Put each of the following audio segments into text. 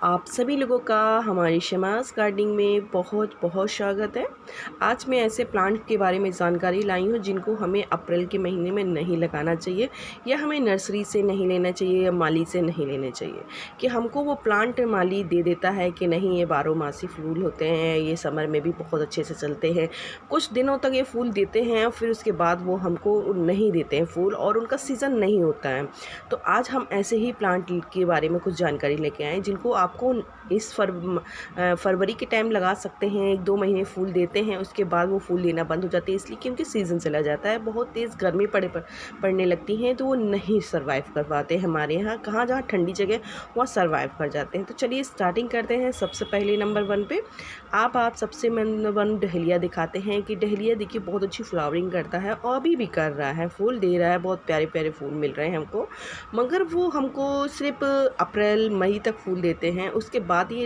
आप सभी लोगों का हमारी शमास गार्डनिंग में बहुत बहुत स्वागत है। आज मैं ऐसे प्लांट के बारे में जानकारी लाई हूँ जिनको हमें अप्रैल के महीने में नहीं लगाना चाहिए या हमें नर्सरी से नहीं लेना चाहिए या माली से नहीं लेना चाहिए। कि हमको वो प्लांट माली दे देता है कि नहीं ये 12 मासी फूल होते हैं, ये समर में भी बहुत अच्छे से चलते हैं, कुछ दिनों तक ये फूल देते हैं, फिर उसके बाद वो हमको नहीं देते हैं फूल और उनका सीज़न नहीं होता है। तो आज हम ऐसे ही प्लांट के बारे में कुछ जानकारी लेके आए जिनको आपको इस फरवरी के टाइम लगा सकते हैं। 1-2 महीने फूल देते हैं, उसके बाद वो फूल देना बंद हो जाते हैं, इसलिए कि उनकी सीज़न चला जाता है। बहुत तेज़ गर्मी पड़ने लगती हैं तो वो नहीं सर्वाइव कर पाते हमारे यहाँ। कहाँ जहाँ ठंडी जगह वहाँ सर्वाइव कर जाते हैं। तो चलिए स्टार्टिंग करते हैं। सबसे पहले नंबर 1 पे आप सबसे नंबर 1 डहेलिया दिखाते हैं कि डहेलिया देखिए बहुत अच्छी फ्लावरिंग करता है और अभी भी कर रहा है, फूल दे रहा है, बहुत प्यारे प्यारे फूल मिल रहे हैं हमको। मगर वो हमको सिर्फ अप्रैल मई तक फूल देते हैं, उसके बाद ये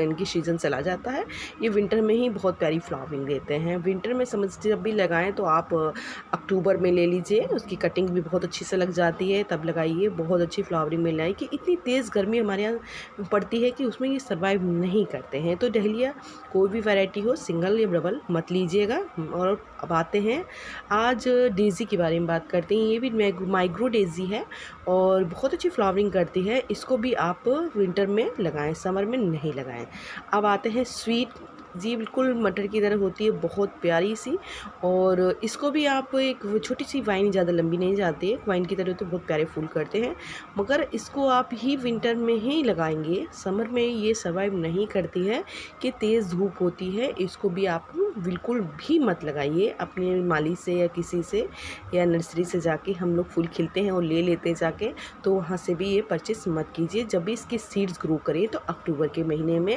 इनकी सीज़न चला जाता है। ये विंटर में ही बहुत प्यारी फ्लावरिंग देते हैं। विंटर में समझ जब भी लगाएं तो आप अक्टूबर में ले लीजिए, उसकी कटिंग भी बहुत अच्छी से लग जाती है, तब लगाइए, बहुत अच्छी फ्लावरिंग मिल जाएगी। इतनी तेज़ गर्मी हमारे यहाँ पड़ती है कि उसमें ये सर्वाइव नहीं करते हैं। तो डहेलिया कोई भी वैरायटी हो, सिंगल या डबल मत लीजिएगा। और अब आते हैं आज डेज़ी के बारे में बात करते हैं। ये भी माइक्रो डेज़ी है और बहुत अच्छी फ्लावरिंग करती है। इसको भी आप विंटर में लगाएं, समर में नहीं लगाएं। अब आते हैं स्वीट जी, बिल्कुल मटर की तरह होती है, बहुत प्यारी सी। और इसको भी आप एक छोटी सी वाइन, ज़्यादा लंबी नहीं जाती है, वाइन की तरह तो बहुत प्यारे फूल करते हैं। मगर इसको आप ही विंटर में ही लगाएंगे, समर में ये सर्वाइव नहीं करती है कि तेज़ धूप होती है। इसको भी आप बिल्कुल भी मत लगाइए अपने माली से या किसी से या नर्सरी से जाके। हम लोग फूल खिलते हैं और ले लेते हैं जाके, तो वहाँ से भी ये परचेस मत कीजिए। जब भी इसके सीड्स ग्रो करें तो अक्टूबर के महीने में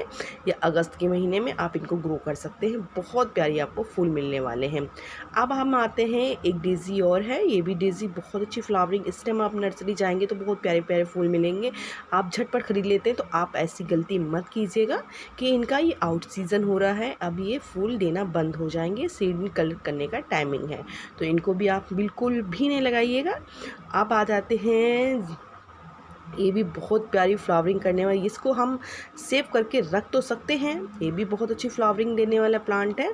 या अगस्त के महीने में आप इनको ग्रो कर सकते हैं। बहुत प्यारी आपको फूल मिलने वाले हैं। अब हम आते हैं, एक डेज़ी और है। ये भी डेज़ी बहुत अच्छी फ्लावरिंग, इस टाइम आप नर्सरी जाएंगे तो बहुत प्यारे प्यारे फूल मिलेंगे। आप झटपट खरीद लेते हैं तो आप ऐसी गलती मत कीजिएगा कि इनका ये आउट सीज़न हो रहा है, अब ये फूल देना बंद हो जाएंगे, सीड भी कलेक्ट करने का टाइमिंग है, तो इनको भी आप बिल्कुल भी नहीं लगाइएगा। आप आ जाते हैं, ये भी बहुत प्यारी फ्लावरिंग करने वाली, इसको हम सेव करके रख तो सकते हैं। ये भी बहुत अच्छी फ्लावरिंग देने वाला प्लांट है।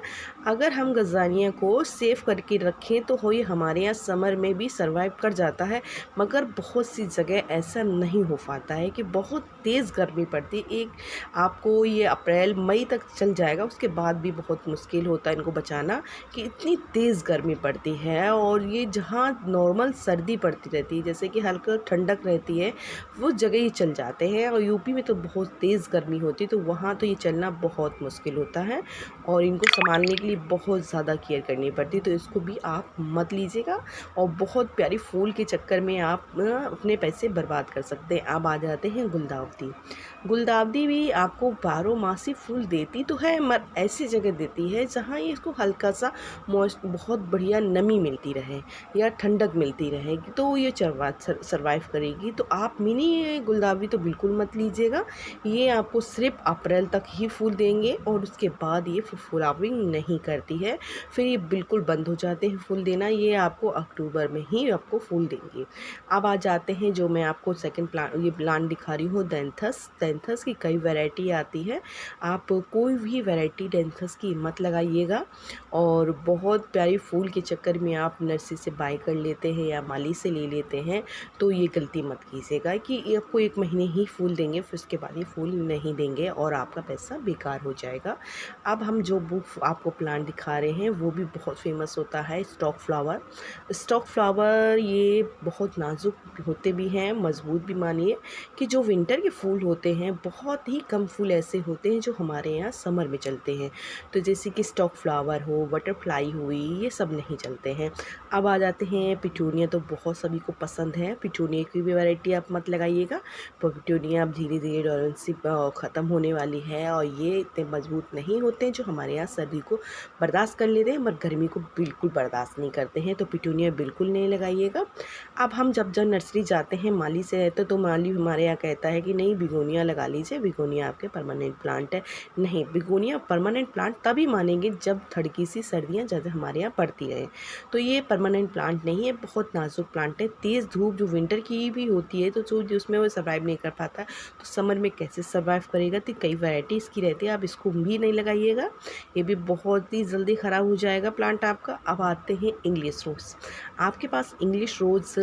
अगर हम गजानिया को सेव करके रखें तो हो, ये हमारे यहाँ समर में भी सर्वाइव कर जाता है। मगर बहुत सी जगह ऐसा नहीं हो पाता है कि बहुत तेज़ गर्मी पड़ती है। एक आपको ये अप्रैल मई तक चल जाएगा, उसके बाद भी बहुत मुश्किल होता है इनको बचाना कि इतनी तेज़ गर्मी पड़ती है। और ये जहाँ नॉर्मल सर्दी पड़ती रहती है, जैसे कि हल्का ठंडक रहती है, वो जगह ही चल जाते हैं। और यूपी में तो बहुत तेज़ गर्मी होती है, तो वहाँ तो ये चलना बहुत मुश्किल होता है और इनको संभालने के लिए बहुत ज़्यादा केयर करनी पड़ती है। तो इसको भी आप मत लीजिएगा और बहुत प्यारी फूल के चक्कर में आप अपने पैसे बर्बाद कर सकते हैं। अब आ जाते हैं गुलदावदी। गुलदावदी भी आपको 12 मासी फूल देती तो है, मगर ऐसी जगह देती है जहाँ ये इसको हल्का सा बहुत बढ़िया नमी मिलती रहे या ठंडक मिलती रहेगी, तो ये सर्वाइव करेगी। तो आप मिनी गुलदावदी तो बिल्कुल मत लीजिएगा। ये आपको सिर्फ अप्रैल तक ही फूल देंगे और उसके बाद ये फ्लावरिंग नहीं करती है, फिर ये बिल्कुल बंद हो जाते हैं फूल देना। ये आपको अक्टूबर में ही आपको फूल देंगे। अब आ जाते हैं, जो मैं आपको सेकंड ये प्लांट दिखा रही हूँ, डेंथस की कई वैरायटी आती है। आप कोई भी वैरायटी डेंथस की मत लगाइएगा। और बहुत प्यारी फूल के चक्कर में आप नर्सरी से बाय कर लेते हैं या माली से ले लेते हैं, तो ये गलती मत कीजिएगा कि ये आपको 1 महीने ही फूल देंगे, फिर उसके बाद ये फूल नहीं देंगे और आपका पैसा बेकार हो जाएगा। अब हम जो आपको प्लांट दिखा रहे हैं वो भी बहुत फेमस होता है, स्टॉक फ्लावर। स्टॉक फ्लावर ये बहुत नाजुक होते भी हैं, मजबूत भी। मानिए कि जो विंटर के फूल होते हैं, बहुत ही कम फूल ऐसे होते हैं जो हमारे यहाँ समर में चलते हैं। तो जैसे कि स्टॉक फ्लावर हो, बटरफ्लाई हुई, ये सब नहीं चलते हैं। अब आ जाते हैं पिटूनिया, तो बहुत सभी को पसंद है। पिटूनिया की भी वैरायटी आप मत लगाइएगा, पर पिटूनिया अब धीरे धीरे डोरेंसी ख़त्म होने वाली है और ये इतने मजबूत नहीं होते हैं जो हमारे यहाँ सर्दी को बर्दाश्त कर लेते हैं, मगर गर्मी को बिल्कुल बर्दाश्त नहीं करते हैं। तो पिटूनिया बिल्कुल नहीं लगाइएगा। अब हम जब नर्सरी जाते हैं, माली से रहते, तो माली हमारे यहाँ कहता है कि नहीं, बिगोनिया लगा लीजिए, बिगोनिया आपके परमानेंट प्लांट है। नहीं, बिगोनिया परमानेंट प्लांट तभी मानेंगे जब थड़की सी सर्दियाँ ज़्यादा हमारे यहाँ पड़ती रहे। तो ये परमानेंट प्लांट नहीं है, बहुत नाजुक प्लांट है। तेज़ धूप जो विंटर की भी होती है, तो जो होती है उसमें वो सर्वाइव नहीं कर पाता, तो समर में कैसे सर्वाइव करेगा। तो कई वैरायटी इसकी रहती है, आप इसको भी नहीं लगाइएगा, ये भी बहुत ही जल्दी ख़राब हो जाएगा प्लांट आपका। अब आते हैं इंग्लिश रोज़। आपके पास इंग्लिश रोज़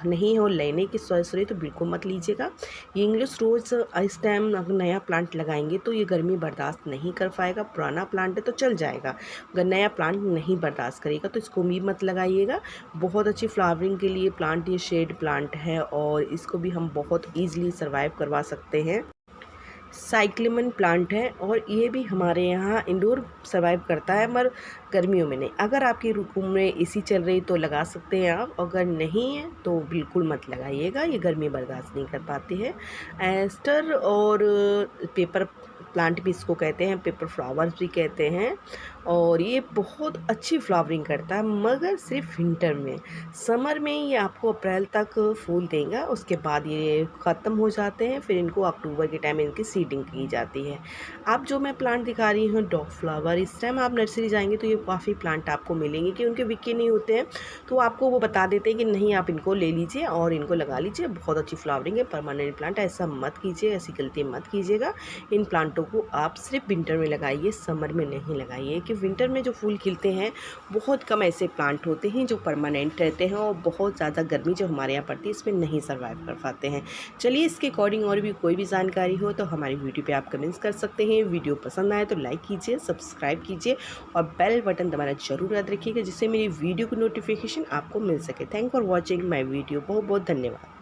नहीं हो लेने की सॉरी तो बिल्कुल मत लीजिएगा। ये इंग्लिश रोज़ इस टाइम अगर नया प्लांट लगाएंगे तो ये गर्मी बर्दाश्त नहीं कर पाएगा। पुराना प्लांट है तो चल जाएगा, अगर नया प्लांट नहीं बर्दाश्त करेगा तो इसको भी मत लगाइएगा। बहुत अच्छी फ्लावरिंग के लिए प्लांट ये शेड प्लांट है और इसको भी हम बहुत ईजिली सर्वाइव करवा सकते हैं। साइक्लिमन प्लांट है और ये भी हमारे यहाँ इंडोर सर्वाइव करता है मगर गर्मियों में नहीं। अगर आपके रूम में एसी चल रही तो लगा सकते हैं आप, अगर नहीं है तो बिल्कुल मत लगाइएगा, ये गर्मी बर्दाश्त नहीं कर पाती है। एस्टर और पेपर प्लांट भी इसको कहते हैं, पेपर फ्लावर्स भी कहते हैं, और ये बहुत अच्छी फ्लावरिंग करता है मगर सिर्फ विंटर में। समर में ये आपको अप्रैल तक फूल देगा, उसके बाद ये ख़त्म हो जाते हैं, फिर इनको अक्टूबर के टाइम इनकी सीडिंग की जाती है। अब जो मैं प्लांट दिखा रही हूँ डॉग फ्लावर, इस टाइम आप नर्सरी जाएंगे तो ये काफ़ी प्लांट आपको मिलेंगे कि उनके बिके नहीं होते हैं, तो आपको वो बता देते हैं कि नहीं आप इनको ले लीजिए और इनको लगा लीजिए, बहुत अच्छी फ्लावरिंग है, परमानेंट प्लांट। ऐसा मत कीजिए, ऐसी गलती मत कीजिएगा। इन प्लांटों को आप सिर्फ विंटर में लगाइए, समर में नहीं लगाइए, कि विंटर में जो फूल खिलते हैं बहुत कम ऐसे प्लांट होते हैं जो परमानेंट रहते हैं, और बहुत ज़्यादा गर्मी जो हमारे यहाँ पड़ती है इसमें नहीं सर्वाइव कर पाते हैं। चलिए, इसके अकॉर्डिंग और भी कोई भी जानकारी हो तो हमारी वीडियो पे आप कमेंट्स कर सकते हैं। वीडियो पसंद आए तो लाइक कीजिए, सब्सक्राइब कीजिए और बेल बटन दबाना जरूर याद रखिएगा, जिससे मेरी वीडियो की नोटिफिकेशन आपको मिल सके। Thank for watching my video. बहुत बहुत धन्यवाद।